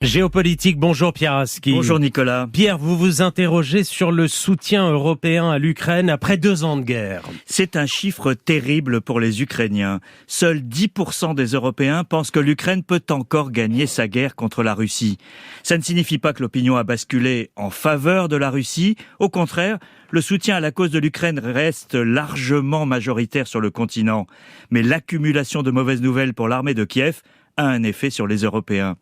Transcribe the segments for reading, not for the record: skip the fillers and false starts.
Géopolitique, bonjour Pierre Aski. Bonjour Nicolas. Pierre, vous vous interrogez sur le soutien européen à l'Ukraine après 2 ans de guerre. C'est un chiffre terrible pour les Ukrainiens. Seuls 10% des Européens pensent que l'Ukraine peut encore gagner sa guerre contre la Russie. Ça ne signifie pas que l'opinion a basculé en faveur de la Russie. Au contraire, le soutien à la cause de l'Ukraine reste largement majoritaire sur le continent. Mais l'accumulation de mauvaises nouvelles pour l'armée de Kiev a un effet sur les Européens.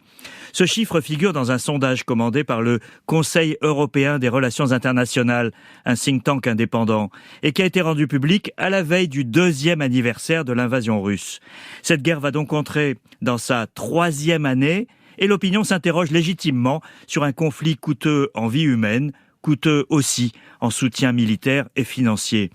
Ce chiffre figure dans un sondage commandé par le Conseil européen des relations internationales, un think tank indépendant, et qui a été rendu public à la veille du 2e anniversaire de l'invasion russe. Cette guerre va donc entrer dans sa 3e année, et l'opinion s'interroge légitimement sur un conflit coûteux en vie humaine, coûteux aussi en soutien militaire et financier.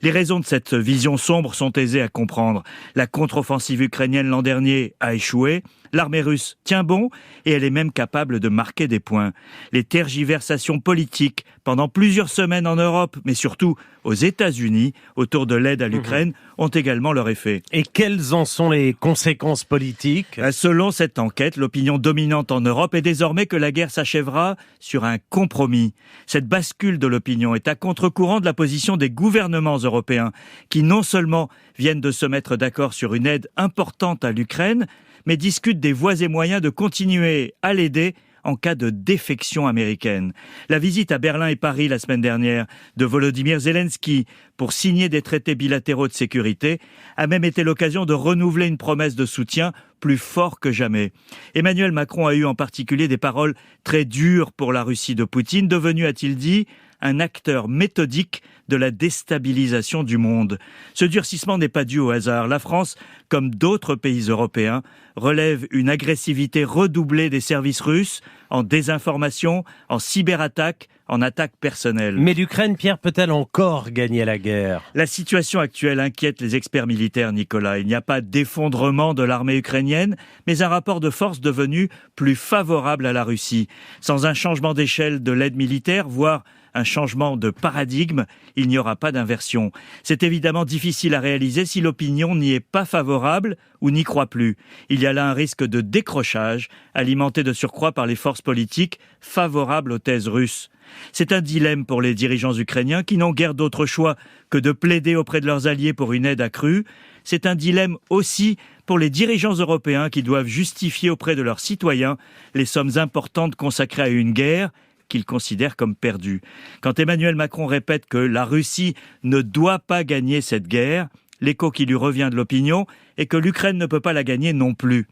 Les raisons de cette vision sombre sont aisées à comprendre. La contre-offensive ukrainienne l'an dernier a échoué, l'armée russe tient bon et elle est même capable de marquer des points. Les tergiversations politiques pendant plusieurs semaines en Europe, mais surtout aux États-Unis, autour de l'aide à l'Ukraine, ont également leur effet. Et quelles en sont les conséquences politiques ? Selon cette enquête, l'opinion dominante en Europe est désormais que la guerre s'achèvera sur un compromis. Cette bascule de l'opinion est à contre-courant de la position des gouvernements européens, qui non seulement viennent de se mettre d'accord sur une aide importante à l'Ukraine, mais discutent des voies et moyens de continuer à l'aider en cas de défection américaine. La visite à Berlin et Paris la semaine dernière de Volodymyr Zelensky pour signer des traités bilatéraux de sécurité a même été l'occasion de renouveler une promesse de soutien plus fort que jamais. Emmanuel Macron a eu en particulier des paroles très dures pour la Russie de Poutine, devenu, a-t-il dit, un acteur méthodique de la déstabilisation du monde. Ce durcissement n'est pas dû au hasard. La France, comme d'autres pays européens, relève une agressivité redoublée des services russes en désinformation, en cyberattaque, en attaque personnelle. Mais l'Ukraine, Pierre, peut-elle encore gagner la guerre ? La situation actuelle inquiète les experts militaires, Nicolas. Il n'y a pas d'effondrement de l'armée ukrainienne, mais un rapport de force devenu plus favorable à la Russie. Sans un changement d'échelle de l'aide militaire, voire un changement de paradigme, il n'y aura pas d'inversion. C'est évidemment difficile à réaliser si l'opinion n'y est pas favorable ou n'y croit plus. Il y a là un risque de décrochage, alimenté de surcroît par les forces politiques favorables aux thèses russes. C'est un dilemme pour les dirigeants ukrainiens qui n'ont guère d'autre choix que de plaider auprès de leurs alliés pour une aide accrue. C'est un dilemme aussi pour les dirigeants européens qui doivent justifier auprès de leurs citoyens les sommes importantes consacrées à une guerre qu'ils considèrent comme perdue. Quand Emmanuel Macron répète que la Russie ne doit pas gagner cette guerre, l'écho qui lui revient de l'opinion est que l'Ukraine ne peut pas la gagner non plus.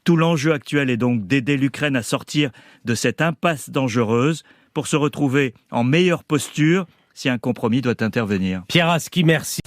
Tout l'enjeu actuel est donc d'aider l'Ukraine à sortir de cette impasse dangereuse pour se retrouver en meilleure posture si un compromis doit intervenir. Pierre Aski, merci.